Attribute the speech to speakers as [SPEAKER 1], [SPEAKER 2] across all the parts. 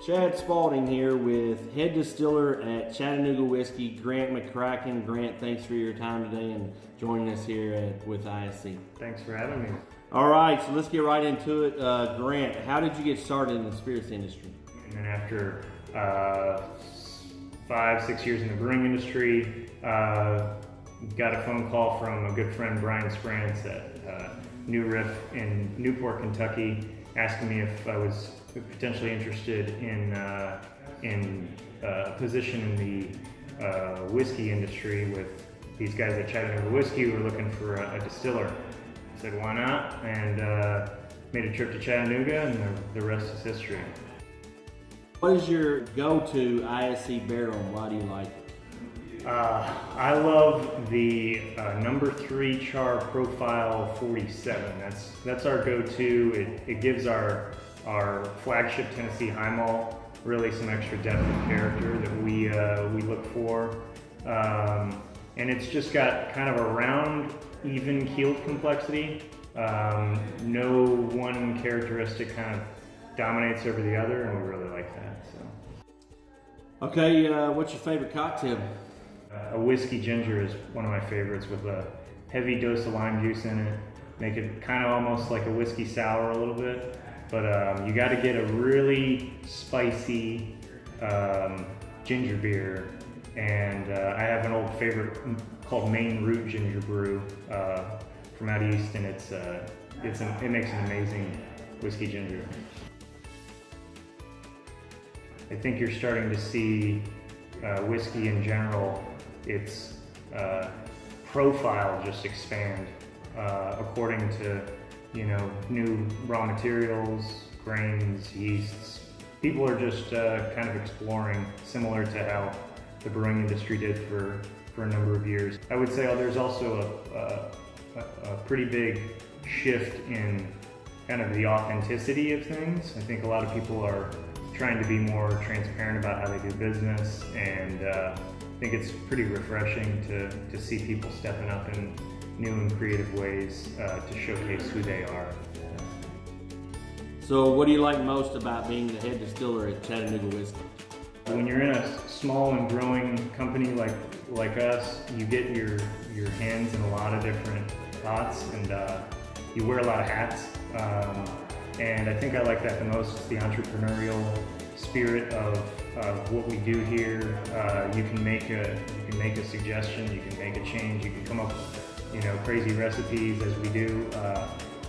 [SPEAKER 1] Chad Spalding here with Head Distiller at Chattanooga Whiskey, Grant McCracken. Grant, thanks for your time today and joining us here with ISC.
[SPEAKER 2] Thanks for having me.
[SPEAKER 1] All right, so let's get right into it. Grant, how did you get started in the spirits industry?
[SPEAKER 2] And then after 5-6 years in the brewing industry, got a phone call from a good friend, Brian Sprance at New Riff in Newport, Kentucky, asking me if I was potentially interested in a position in the whiskey industry with these guys at Chattanooga Whiskey who were looking for a distiller. I said, why not? And made a trip to Chattanooga, and the rest is history.
[SPEAKER 1] What is your go-to ISC barrel and why do you like it?
[SPEAKER 2] I love the number 3 Char Profile 47. That's our go-to. It gives our flagship Tennessee High Malt really some extra depth and character that we look for. And it's just got kind of a round, even keeled complexity. No one characteristic kind of dominates over the other, and we really like that. So.
[SPEAKER 1] Okay, what's your favorite cocktail?
[SPEAKER 2] A whiskey ginger is one of my favorites with a heavy dose of lime juice in it. Make it kind of almost like a whiskey sour a little bit. But you got to get a really spicy ginger beer. And I have an old favorite called Maine Root Ginger Brew from out east, and it makes an amazing whiskey ginger. I think you're starting to see whiskey in general, its profile just expand according to new raw materials, grains, yeasts. People are just kind of exploring, similar to how the brewing industry did for a number of years. I would say there's also a pretty big shift in kind of the authenticity of things. I think a lot of people are trying to be more transparent about how they do business, and I think it's pretty refreshing to see people stepping up in new and creative ways to showcase who they are.
[SPEAKER 1] So what do you like most about being the head distiller at Chattanooga Whiskey?
[SPEAKER 2] When you're in a small and growing company like us, you get your hands in a lot of different pots, and you wear a lot of hats. And I think I like that the most. It's the entrepreneurial spirit of what we do here. You can make a suggestion, you can make a change, you can come up with crazy recipes as we do,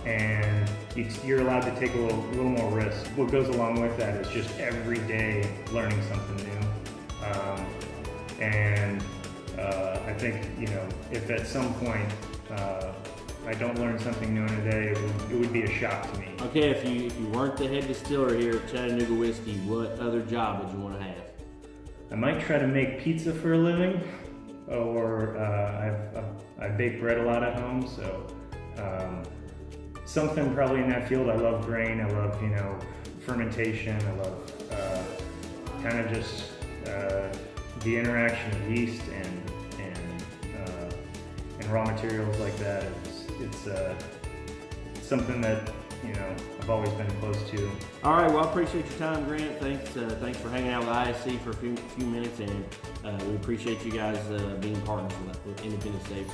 [SPEAKER 2] and you're allowed to take a little more risk. What goes along with that is just every day learning something new. And I think if at some point I don't learn something new in a day, it would be a shock to me.
[SPEAKER 1] Okay, if you weren't the head distiller here at Chattanooga Whiskey, what other job would you want to have?
[SPEAKER 2] I might try to make pizza for a living, or I bake bread a lot at home, so something probably in that field. I love grain, I love fermentation, I love kind of just the interaction of yeast and raw materials like that. It's something that I've always been close to.
[SPEAKER 1] All right, well, I appreciate your time, Grant. Thanks for hanging out with ISC for a few minutes, and we appreciate you guys being partners with Independence Day.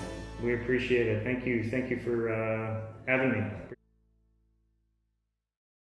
[SPEAKER 2] We appreciate it. Thank you for having me.